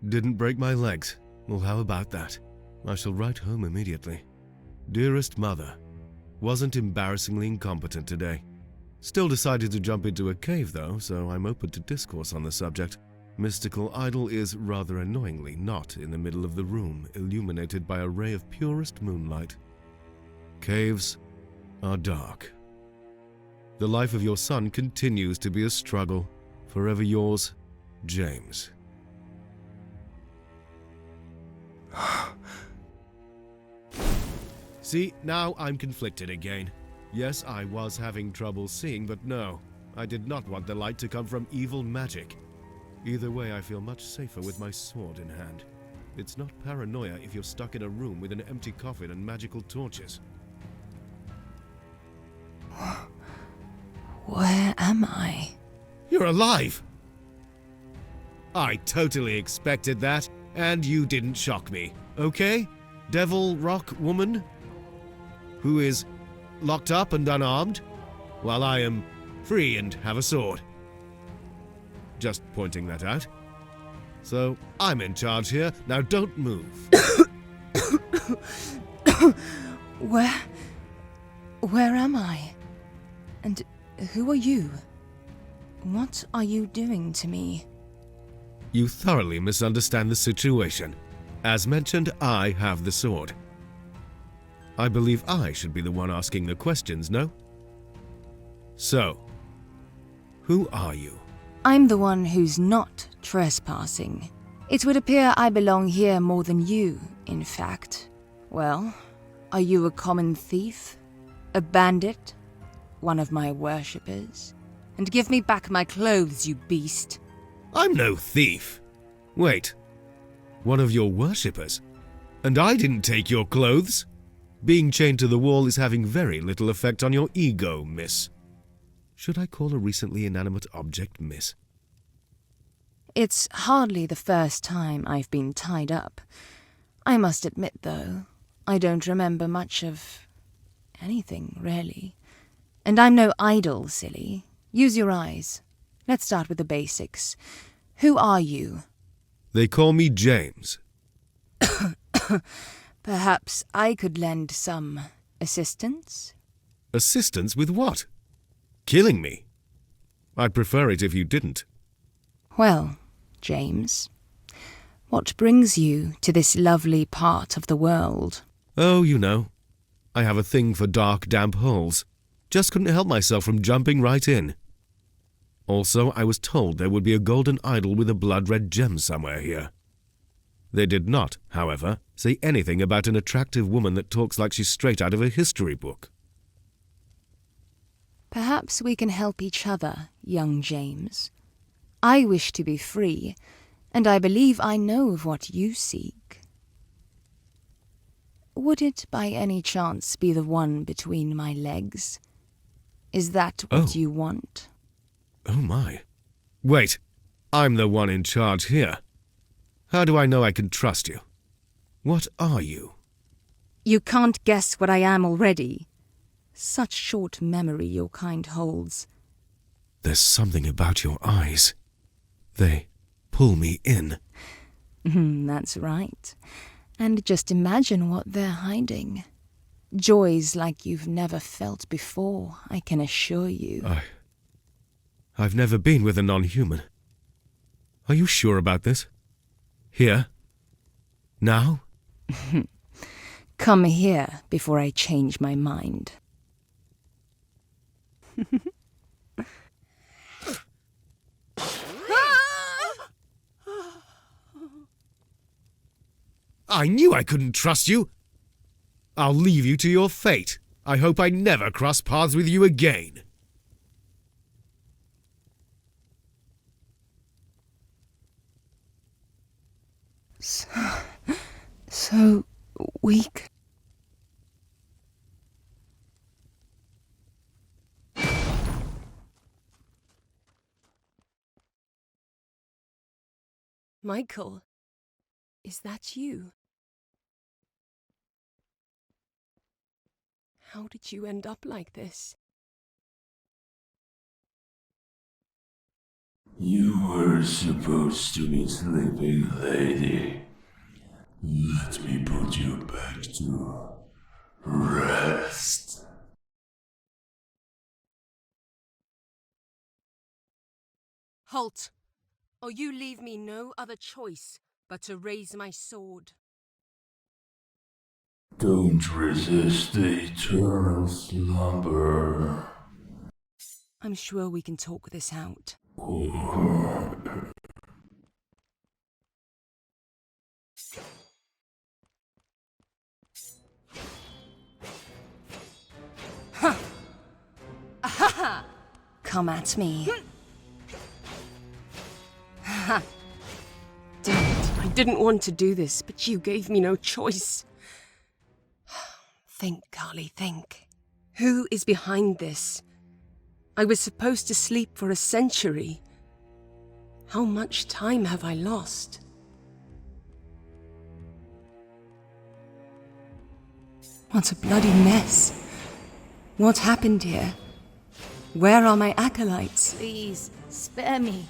Didn't break my legs. Well, how about that? I shall write home immediately. Dearest mother, wasn't embarrassingly incompetent today. Still decided to jump into a cave though, so I'm open to discourse on the subject. Mystical idol is rather annoyingly not in the middle of the room, illuminated by a ray of purest moonlight. Caves are dark. The life of your son continues to be a struggle. Forever yours, James. See, now I'm conflicted again. Yes, I was having trouble seeing, but no, I did not want the light to come from evil magic. Either way, I feel much safer with my sword in hand. It's not paranoia if you're stuck in a room with an empty coffin and magical torches. Where am I? You're alive! I totally expected that, and you didn't shock me, okay? Devil Rock Woman? Who is locked up and unarmed, while I am free and have a sword. Just pointing that out. So, I'm in charge here, now don't move. Where am I? And who are you? What are you doing to me? You thoroughly misunderstand the situation. As mentioned, I have the sword. I believe I should be the one asking the questions, no? So, who are you? I'm the one who's not trespassing. It would appear I belong here more than you, in fact. Well, are you a common thief? A bandit? One of my worshippers? And give me back my clothes, you beast. I'm no thief. Wait, one of your worshippers? And I didn't take your clothes? Being chained to the wall is having very little effect on your ego, miss. Should I call a recently inanimate object miss? It's hardly the first time I've been tied up. I must admit, though, I don't remember much of anything, really. And I'm no idol, silly. Use your eyes. Let's start with the basics. Who are you? They call me James. Perhaps I could lend some assistance? Assistance with what? Killing me? I'd prefer it if you didn't. Well, James, what brings you to this lovely part of the world? Oh, you know, I have a thing for dark, damp holes. Just couldn't help myself from jumping right in. Also, I was told there would be a golden idol with a blood-red gem somewhere here. They did not, however, say anything about an attractive woman that talks like she's straight out of a history book. Perhaps we can help each other, young James. I wish to be free, and I believe I know of what you seek. Would it by any chance be the one between my legs? Is that what you want? Oh my. Wait, I'm the one in charge here. How do I know I can trust you? What are you? You can't guess what I am already. Such short memory your kind holds. There's something about your eyes. They pull me in. That's right. And just imagine what they're hiding. Joys like you've never felt before, I can assure you. I've never been with a non-human. Are you sure about this? Here? Now? Come here before I change my mind. I knew I couldn't trust you. I'll leave you to your fate. I hope I never cross paths with you again. So weak. Michael, is that you? How did you end up like this? You were supposed to be sleeping, lady. Let me put you back to rest. Halt, or you leave me no other choice but to raise my sword. Don't resist the eternal slumber. I'm sure we can talk this out. Come at me. Damn it, I didn't want to do this, but you gave me no choice. Think, Kali, think. Who is behind this? I was supposed to sleep for a century. How much time have I lost? What a bloody mess. What happened here? Where are my acolytes? Please, spare me.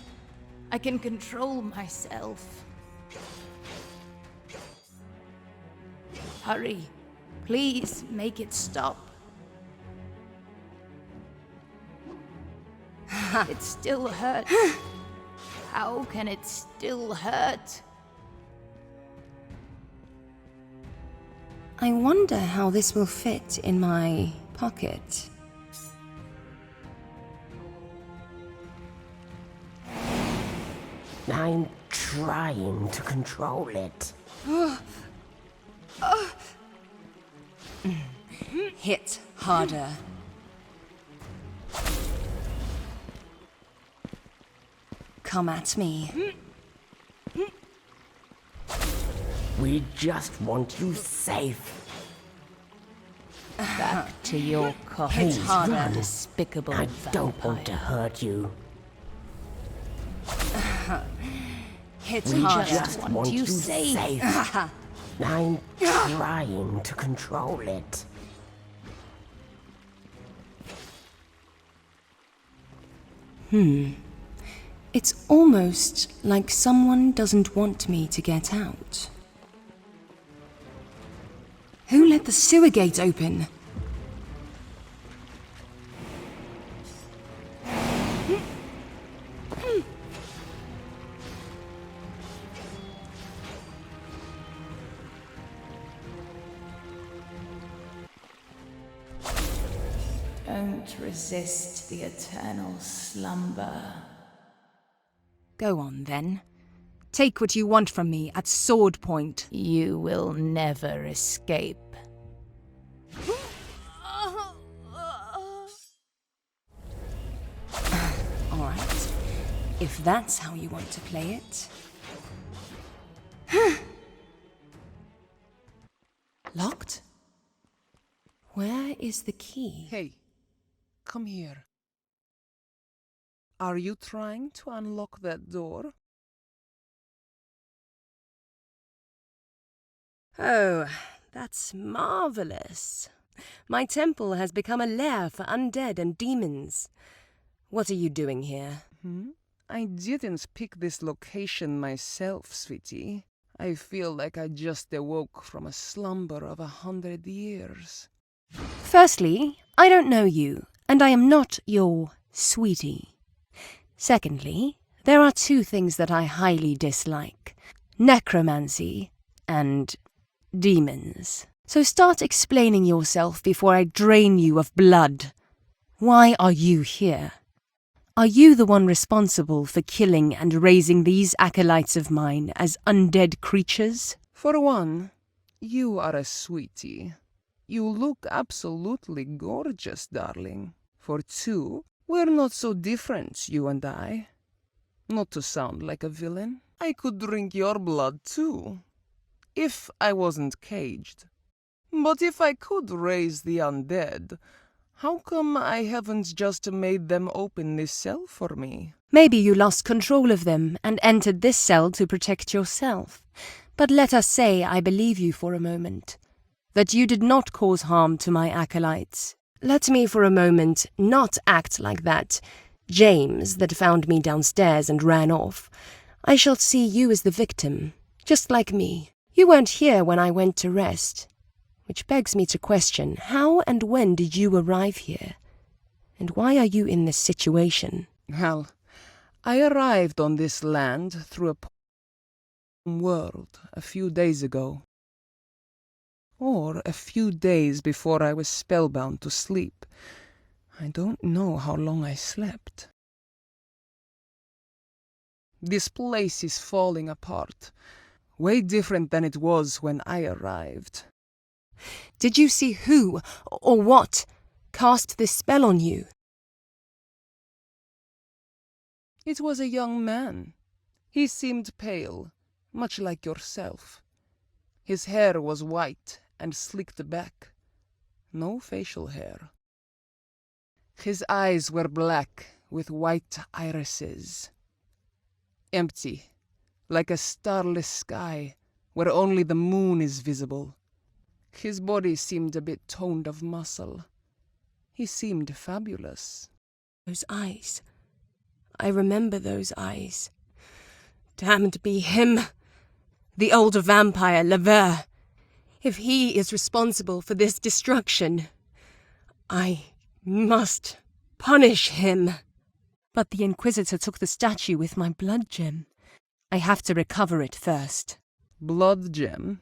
I can control myself. Hurry. Please, make it stop. It still hurts. How can it still hurt? I wonder how this will fit in my pocket. I'm trying to control it. Hit harder. Come at me. We just want you safe. Back to your coffin. Hit harder. Despicable I don't vampire. want to hurt you. Hit We harder. just want you safe. safe. I'm trying to control it. It's almost like someone doesn't want me to get out. Who let the sewer gate open? Don't resist the eternal slumber. Go on, then. Take what you want from me at sword point. You will never escape. All right. If that's how you want to play it. Locked? Where is the key? Hey, come here. Are you trying to unlock that door? Oh, that's marvelous. My temple has become a lair for undead and demons. What are you doing here? I didn't pick this location myself, sweetie. I feel like I just awoke from a slumber of 100 years. Firstly, I don't know you, and I am not your sweetie. Secondly, there are two things that I highly dislike: necromancy and demons. So start explaining yourself before I drain you of blood. Why are you here? Are you the one responsible for killing and raising these acolytes of mine as undead creatures? For one, you are a sweetie. You look absolutely gorgeous, darling. For two, we're not so different, you and I. Not to sound like a villain, I could drink your blood too, if I wasn't caged. But if I could raise the undead, how come I haven't just made them open this cell for me? Maybe you lost control of them and entered this cell to protect yourself. But let us say I believe you for a moment, that you did not cause harm to my acolytes. Let me for a moment not act like that. James, that found me downstairs and ran off, I shall see you as the victim, just like me. You weren't here when I went to rest, which begs me to question, how and when did you arrive here? And why are you in this situation? Well, I arrived on this land through a world a few days ago. Or a few days before I was spellbound to sleep. I don't know how long I slept. This place is falling apart, way different than it was when I arrived. Did you see who, or what, cast this spell on you? It was a young man. He seemed pale, much like yourself. His hair was white and slicked back. No facial hair. His eyes were black with white irises. Empty, like a starless sky where only the moon is visible. His body seemed a bit toned of muscle. He seemed fabulous. Those eyes. I remember those eyes. Damned be him. The old vampire, Lever. If he is responsible for this destruction, I must punish him. But the Inquisitor took the statue with my blood gem. I have to recover it first. Blood gem?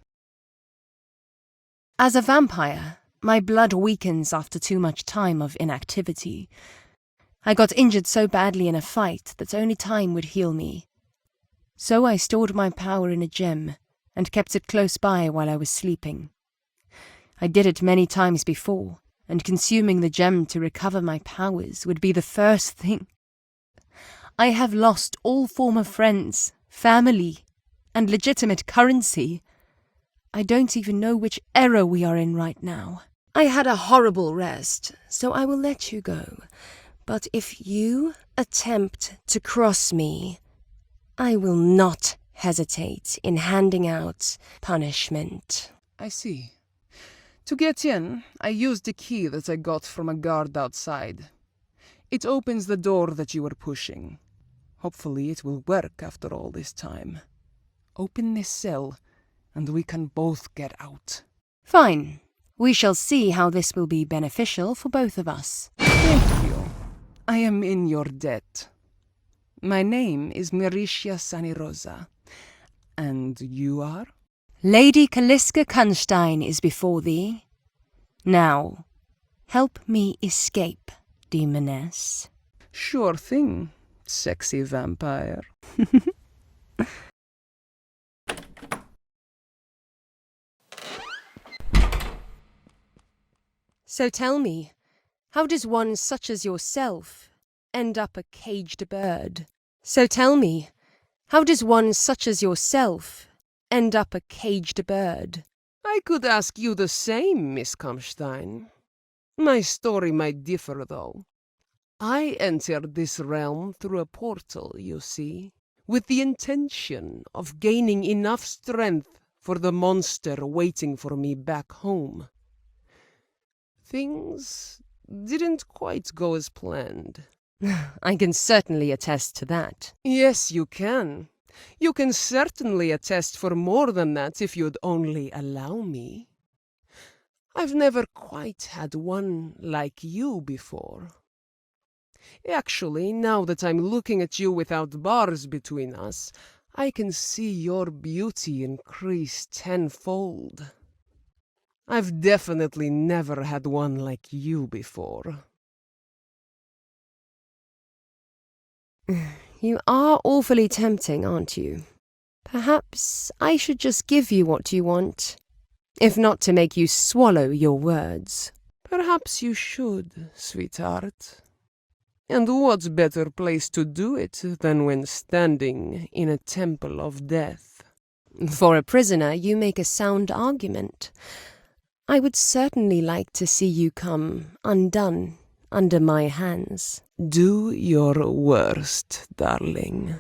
As a vampire, my blood weakens after too much time of inactivity. I got injured so badly in a fight that only time would heal me. So I stored my power in a gem and kept it close by while I was sleeping. I did it many times before, and consuming the gem to recover my powers would be the first thing. I have lost all former friends, family, and legitimate currency. I don't even know which era we are in right now. I had a horrible rest, so I will let you go. But if you attempt to cross me, I will not hesitate in handing out punishment. I see. To get in, I used the key that I got from a guard outside. It opens the door that you were pushing. Hopefully it will work after all this time. Open this cell, and we can both get out. Fine. We shall see how this will be beneficial for both of us. Thank you. I am in your debt. My name is Miricia Sanirosa. And you are? Lady Kalyskah Kunstein is before thee. Now, help me escape, demoness. Sure thing, sexy vampire. So tell me, how does one such as yourself end up a caged bird? So tell me, how does one such as yourself end up a caged bird? I could ask you the same, Miss Kunstein. My story might differ, though. I entered this realm through a portal, you see, with the intention of gaining enough strength for the monster waiting for me back home. Things didn't quite go as planned. I can certainly attest to that. Yes, you can. You can certainly attest for more than that if you'd only allow me. I've never quite had one like you before. Actually, now that I'm looking at you without bars between us, I can see your beauty increase tenfold. I've definitely never had one like you before. You are awfully tempting, aren't you? Perhaps I should just give you what you want, if not to make you swallow your words. Perhaps you should, sweetheart. And what better place to do it than when standing in a temple of death? For a prisoner, you make a sound argument. I would certainly like to see you come undone under my hands. Do your worst, darling.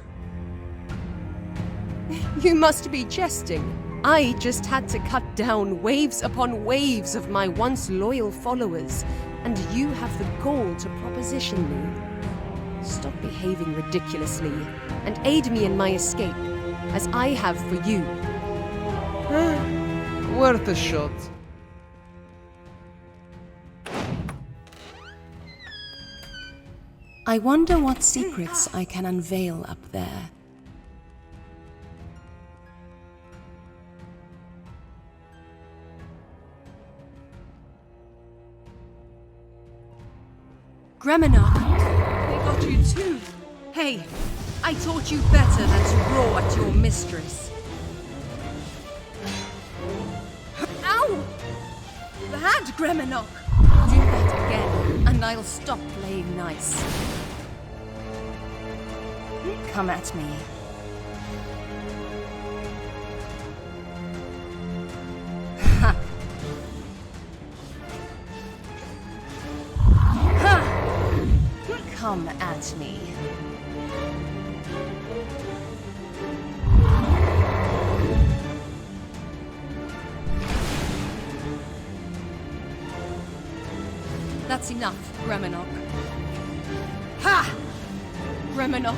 You must be jesting. I just had to cut down waves upon waves of my once loyal followers, and you have the gall to proposition me. Stop behaving ridiculously and aid me in my escape, as I have for you. Worth a shot. I wonder what secrets I can unveil up there. Greminock, they got you too. Hey, I taught you better than to roar at your mistress. Ow! Bad, Greminock! Do that again, and I'll stop playing nice. Come at me. Ha! Ha! Come at me. That's enough, Greminock. Ha! Greminock,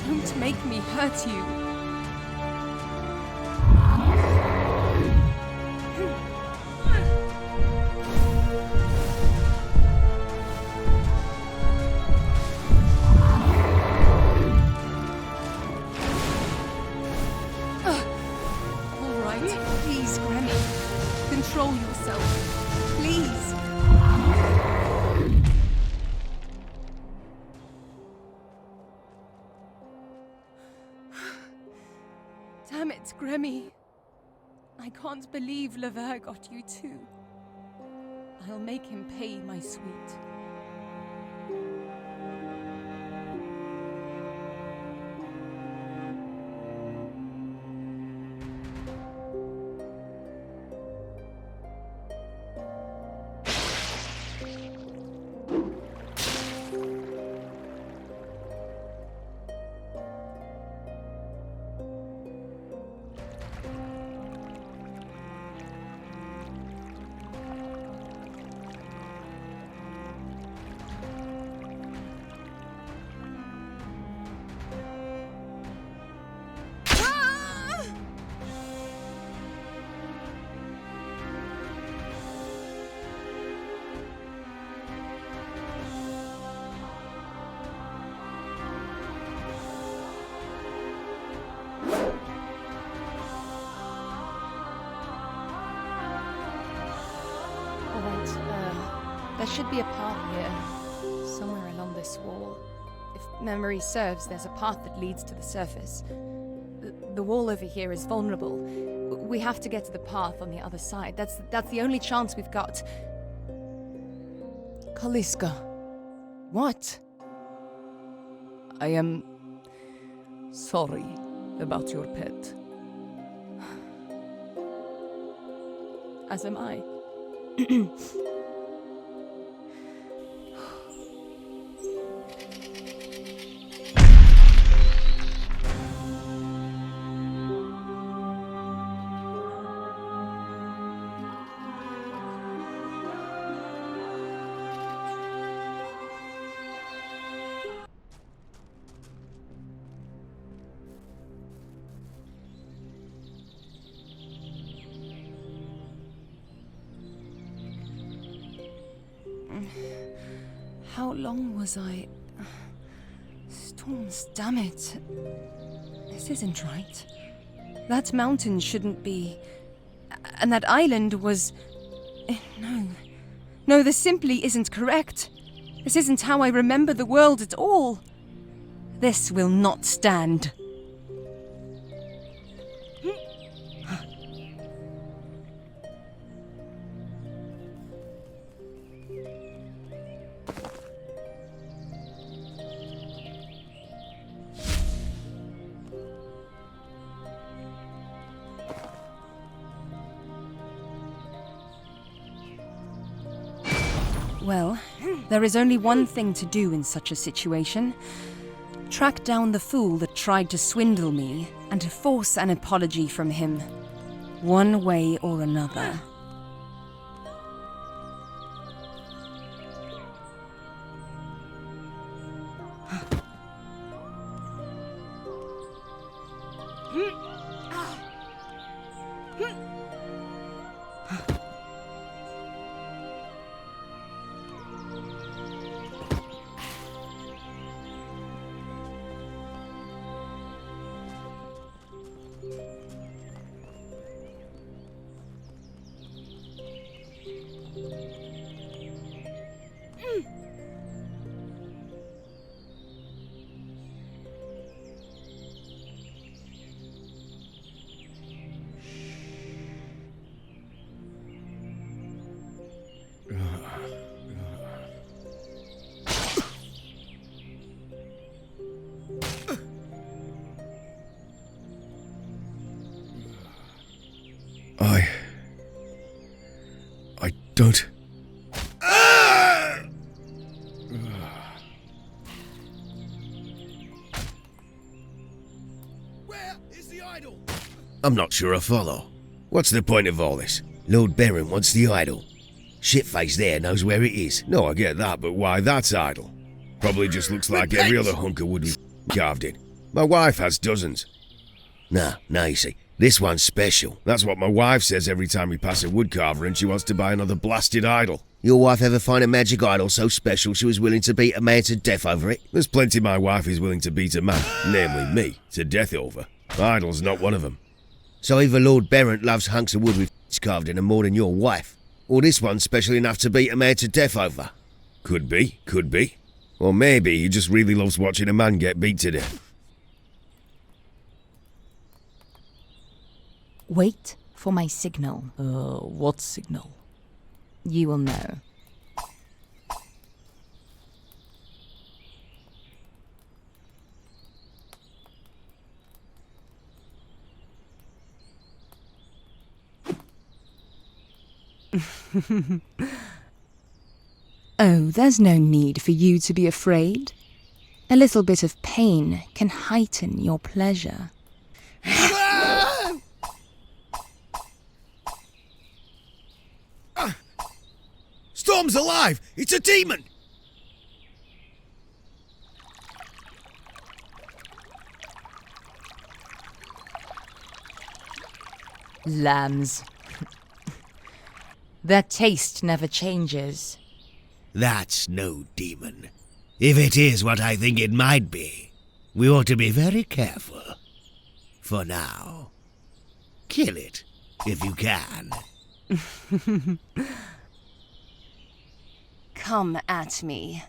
don't make me hurt you. All right, please, Gremmy. Control yourself. Please. Damn it, Gremmy. I can't believe Lever got you too. I'll make him pay, my sweet. There should be a path here, somewhere along this wall. If memory serves, there's a path that leads to the surface. The wall over here is vulnerable. We have to get to the path on the other side. That's the only chance we've got. Kalyskah. What? I am sorry about your pet. As am I. How long was I... Storms, damn it. This isn't right. That mountain shouldn't be... And that island was... No. No, this simply isn't correct. This isn't how I remember the world at all. This will not stand. Well, there is only one thing to do in such a situation. Track down the fool that tried to swindle me and to force an apology from him. One way or another. I don't... Where is the idol? I'm not sure I follow. What's the point of all this? Lord Baron wants the idol. Shitface there knows where it is. No, I get that, but why that's idle? Probably just looks like every other hunk of wood we've carved in. My wife has dozens. Nah, you see, this one's special. That's what my wife says every time we pass a woodcarver and she wants to buy another blasted idol. Your wife ever find a magic idol so special she was willing to beat a man to death over it? There's plenty my wife is willing to beat a man, namely me, to death over. Idol's not one of them. So either Lord Baron loves hunks of wood with carved in them more than your wife, or this one's special enough to beat a man to death over. Could be. Or maybe he just really loves watching a man get beat to death. Wait for my signal. What signal? You will know. Oh, there's no need for you to be afraid. A little bit of pain can heighten your pleasure. Storm's alive! It's a demon! Lambs. Their taste never changes. That's no demon. If it is what I think it might be, we ought to be very careful. For now, kill it, if you can. Come at me.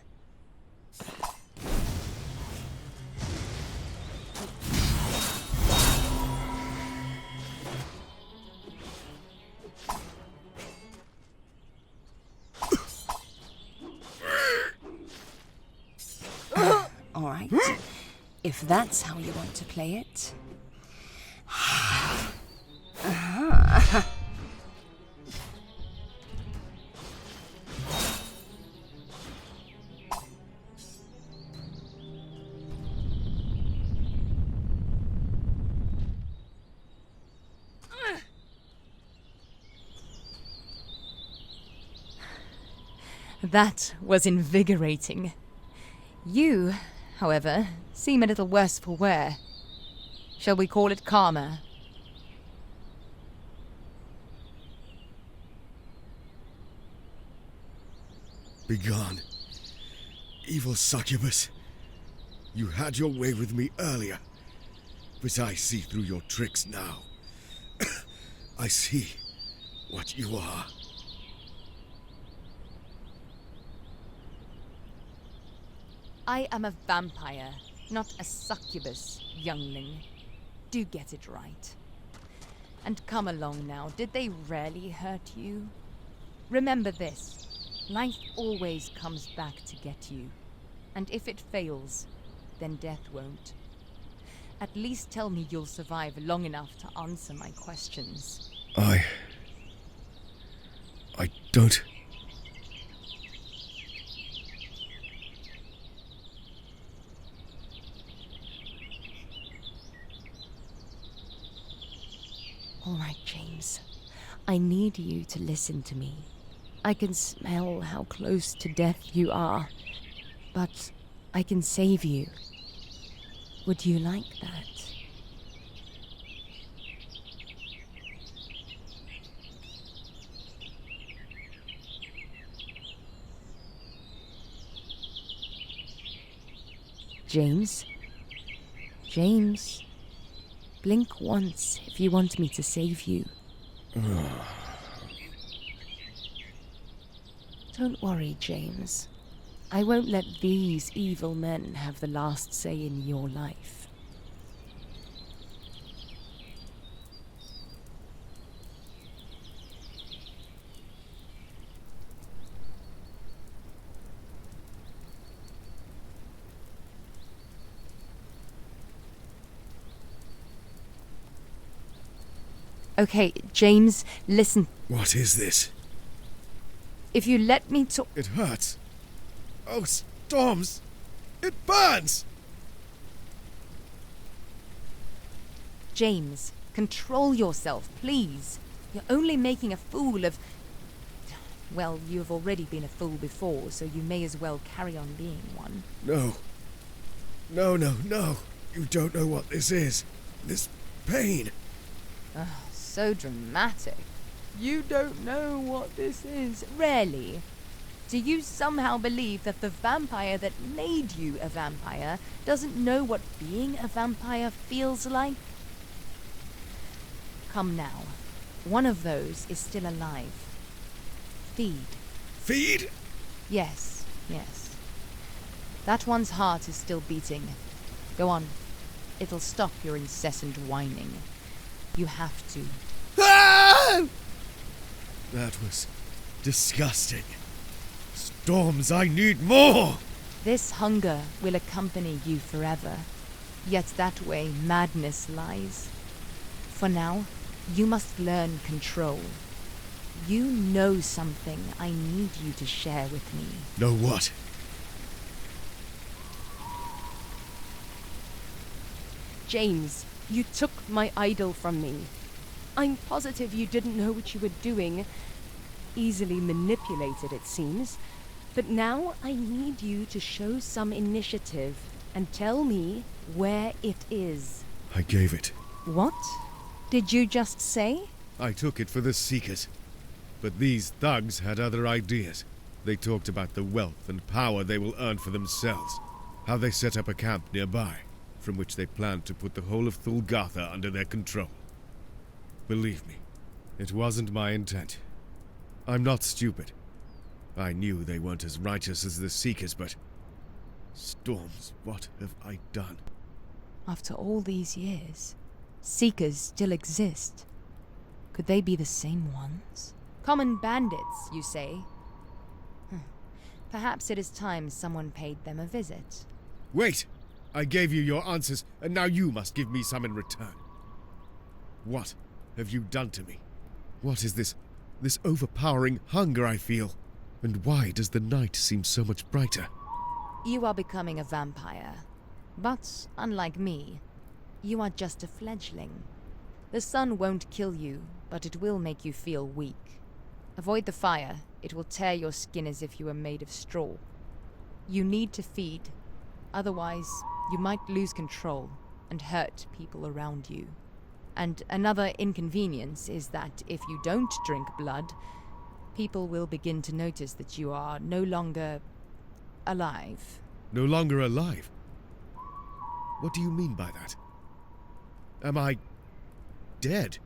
All right. If that's how you want to play it. That was invigorating. You, however, seem a little worse for wear. Shall we call it karma? Begone. Evil succubus. You had your way with me earlier, but I see through your tricks now. I see what you are. I am a vampire, not a succubus, youngling. Do get it right. And come along now, did they rarely hurt you? Remember this, life always comes back to get you. And if it fails, then death won't. At least tell me you'll survive long enough to answer my questions. I don't... All right, James. I need you to listen to me. I can smell how close to death you are, but I can save you. Would you like that? James? James? Blink once if you want me to save you. Don't worry, James. I won't let these evil men have the last say in your life. Okay, James, listen. What is this? If you let me talk... It hurts. Oh, storms! It burns! James, control yourself, please. You're only making a fool of... Well, you've already been a fool before, so you may as well carry on being one. No. No, no, no. You don't know what this is. This pain. So dramatic. You don't know what this is. Really? Do you somehow believe that the vampire that made you a vampire doesn't know what being a vampire feels like? Come now. One of those is still alive. Feed. Feed? Yes, yes. That one's heart is still beating. Go on. It'll stop your incessant whining. You have to. Ah! That was disgusting. Storms, I need more! This hunger will accompany you forever. Yet that way madness lies. For now, you must learn control. You know something I need you to share with me. Know what? James, you took my idol from me. I'm positive you didn't know what you were doing. Easily manipulated, it seems. But now I need you to show some initiative and tell me where it is. I gave it. What? Did you just say? I took it for the Seekers. But these thugs had other ideas. They talked about the wealth and power they will earn for themselves. How they set up a camp nearby, from which they planned to put the whole of Thulgatha under their control. Believe me, it wasn't my intent. I'm not stupid. I knew they weren't as righteous as the Seekers, but... Storms, what have I done? After all these years, Seekers still exist. Could they be the same ones? Common bandits, you say? Perhaps it is time someone paid them a visit. Wait! I gave you your answers, and now you must give me some in return. What have you done to me? What is this overpowering hunger I feel? And why does the night seem so much brighter? You are becoming a vampire. But, unlike me, you are just a fledgling. The sun won't kill you, but it will make you feel weak. Avoid the fire. It will tear your skin as if you were made of straw. You need to feed. Otherwise, you might lose control and hurt people around you. And another inconvenience is that if you don't drink blood, people will begin to notice that you are no longer alive. No longer alive? What do you mean by that? Am I dead?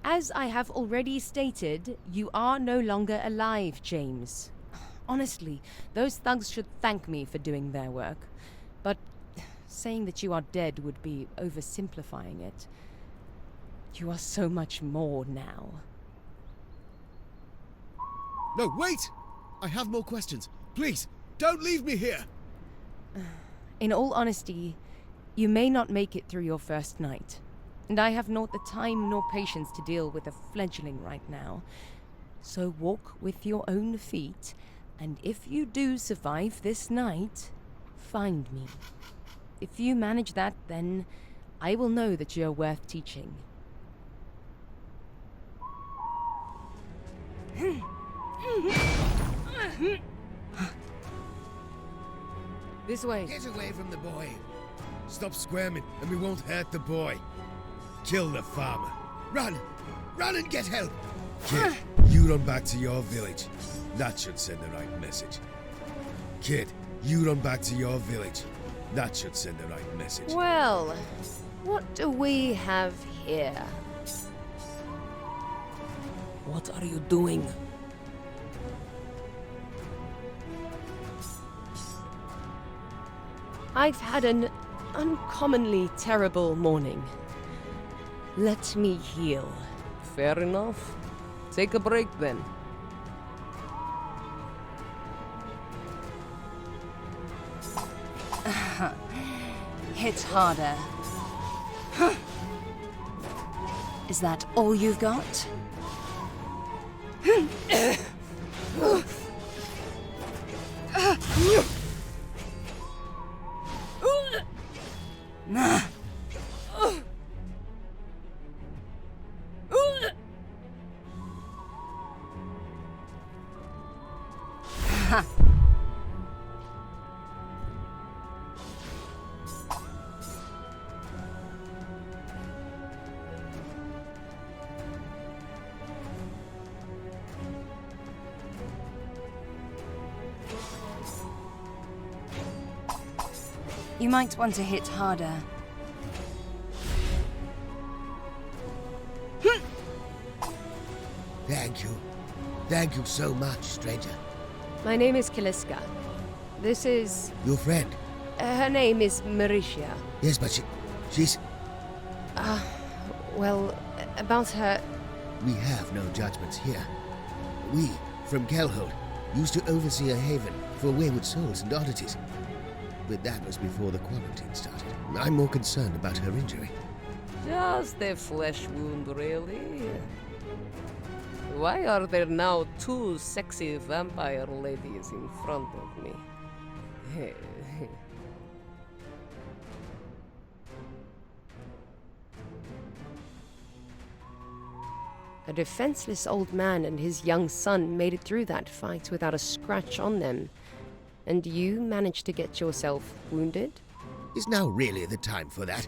As I have already stated, you are no longer alive, James. Honestly, those thugs should thank me for doing their work. But saying that you are dead would be oversimplifying it. You are so much more now. No, wait! I have more questions. Please, don't leave me here! In all honesty, you may not make it through your first night. And I have not the time nor patience to deal with a fledgling right now. So walk with your own feet, and if you do survive this night, find me. If you manage that, then I will know that you are worth teaching. This way. Get away from the boy. Stop squirming, and we won't hurt the boy. Kill the farmer. Run! Run and get help! Kid, you run back to your village. That should send the right message. Kid, You run back to your village. That should send the right message. Well, what do we have here? What are you doing? I've had an uncommonly terrible morning. Let me heal. Fair enough. Take a break then. Hit harder. Is that all you've got? You might want to hit harder. Thank you. Thank you so much, stranger. My name is Kalyskah. This is... Your friend? her name is Mauritia. Yes, but she's... Well, about her... We have no judgments here. We, from Kelhold, used to oversee a haven for wayward souls and oddities. But that was before the quarantine started. I'm more concerned about her injury. Just a flesh wound, really. Why are there now two sexy vampire ladies in front of me? A defenseless old man and his young son made it through that fight without a scratch on them. And you managed to get yourself wounded? Is now really the time for that?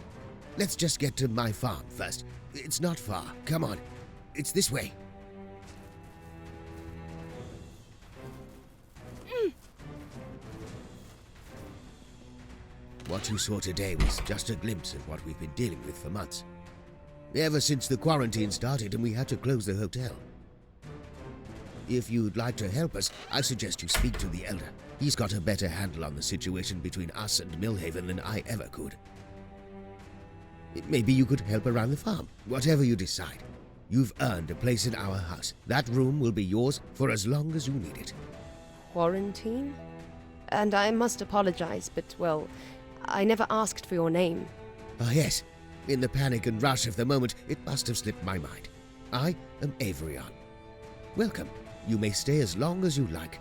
Let's just get to my farm first. It's not far. Come on. It's this way. What you saw today was just a glimpse of what we've been dealing with for months. Ever since the quarantine started and we had to close the hotel. If you'd like to help us, I suggest you speak to the Elder. He's got a better handle on the situation between us and Millhaven than I ever could. Maybe you could help around the farm. Whatever you decide. You've earned a place in our house. That room will be yours for as long as you need it. Quarantine? And I must apologize, but, well, I never asked for your name. Ah, yes. In the panic and rush of the moment, it must have slipped my mind. I am Averion. Welcome. You may stay as long as you like.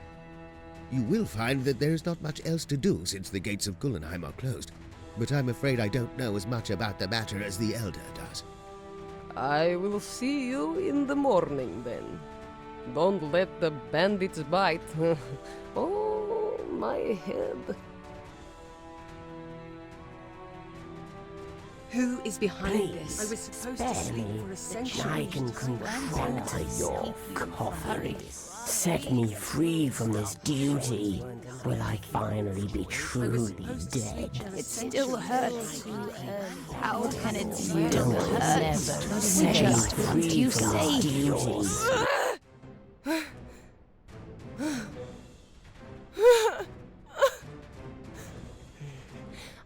You will find that there is not much else to do since the gates of Gullenheim are closed. But I'm afraid I don't know as much about the matter as the Elder does. I will see you in the morning then. Don't let the bandits bite. Oh, my head. Who is behind this? Please, I was supposed spare to sleep me, for a that century. I can control your coffin. Set me free from this duty. Will I finally be truly dead? It still hurts. How can it still Don't hurt? never set me free from this duty.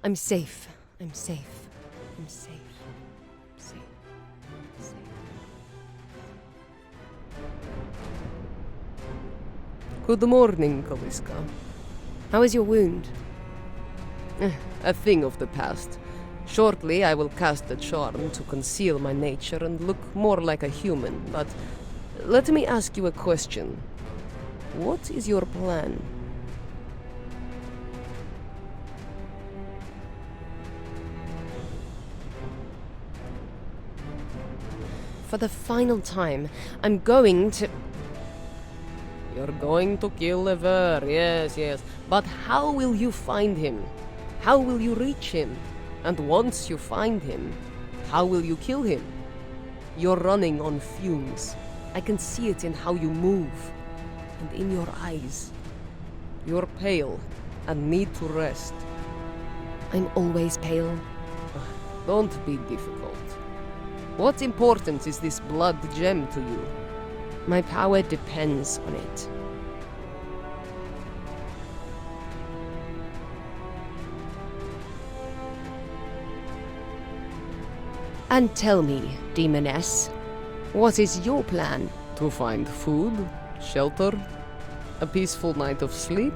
I'm safe. I'm safe. I'm safe. Safe. Safe. Good morning, Kalyskah. How is your wound? A thing of the past. Shortly, I will cast a charm to conceal my nature and look more like a human, but let me ask you a question. What is your plan? For the final time, I'm going to... You're going to kill Ever, yes, yes. But how will you find him? How will you reach him? And once you find him, how will you kill him? You're running on fumes. I can see it in how you move. And in your eyes. You're pale. and need to rest. I'm always pale. Don't be difficult. What importance is this blood gem to you? My power depends on it. And tell me, Demoness, what is your plan? To find food, shelter, a peaceful night of sleep.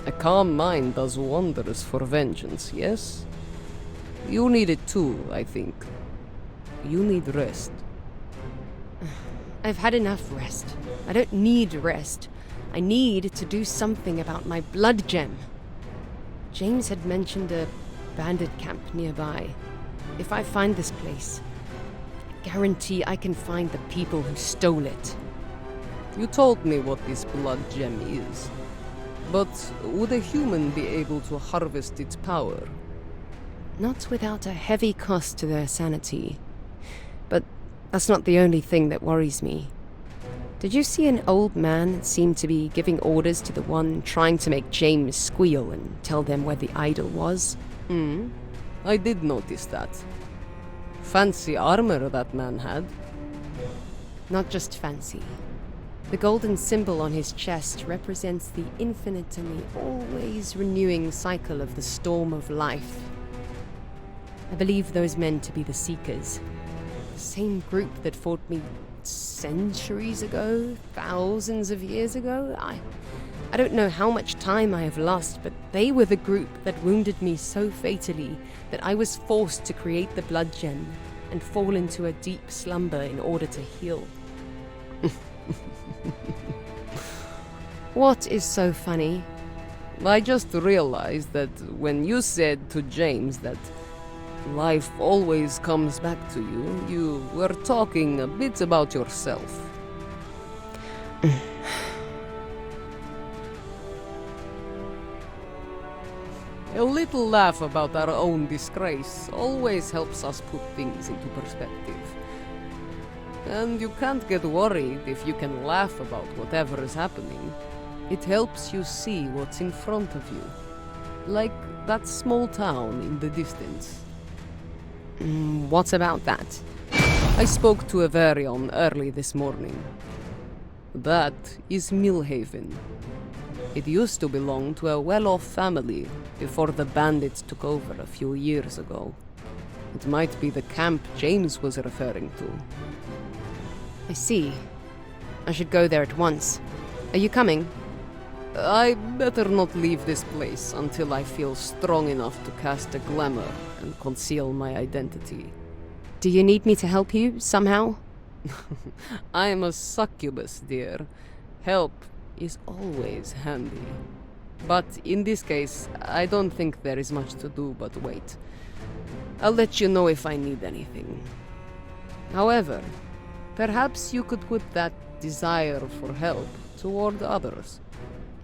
A calm mind does wonders for vengeance, yes? You need it too, I think. You need rest. I've had enough rest. I don't need rest. I need to do something about my blood gem. James had mentioned a bandit camp nearby. If I find this place, I guarantee I can find the people who stole it. You told me what this blood gem is. But would a human be able to harvest its power? Not without a heavy cost to their sanity. But that's not the only thing that worries me. Did you see an old man that seemed to be giving orders to the one trying to make James squeal and tell them where the idol was? I did notice that. Fancy armor that man had. Not just fancy. The golden symbol on his chest represents the infinitely, always renewing cycle of the storm of life. I believe those men to be the Seekers. The same group that fought me centuries ago, thousands of years ago. I don't know how much time I have lost, but they were the group that wounded me so fatally that I was forced to create the blood gem and fall into a deep slumber in order to heal. What is so funny? I just realized that when you said to James that life always comes back to you, you were talking a bit about yourself. A little laugh about our own disgrace always helps us put things into perspective. And you can't get worried if you can laugh about whatever is happening. It helps you see what's in front of you. Like that small town in the distance. What about that? I spoke to a Varion early this morning. That is Millhaven. It used to belong to a well-off family before the bandits took over a few years ago. It might be the camp James was referring to. I see. I should go there at once. Are you coming? I better not leave this place until I feel strong enough to cast a glamour and conceal my identity. Do you need me to help you, somehow? I am a succubus, dear. Help is always handy. But in this case, I don't think there is much to do but wait. I'll let you know if I need anything. However, perhaps you could put that desire for help toward others.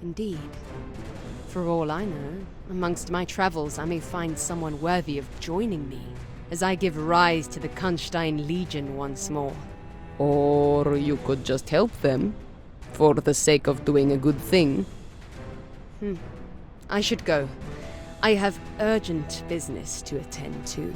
Indeed. For all I know, amongst my travels I may find someone worthy of joining me, as I give rise to the Kunstein Legion once more. Or you could just help them, for the sake of doing a good thing. I should go. I have urgent business to attend to.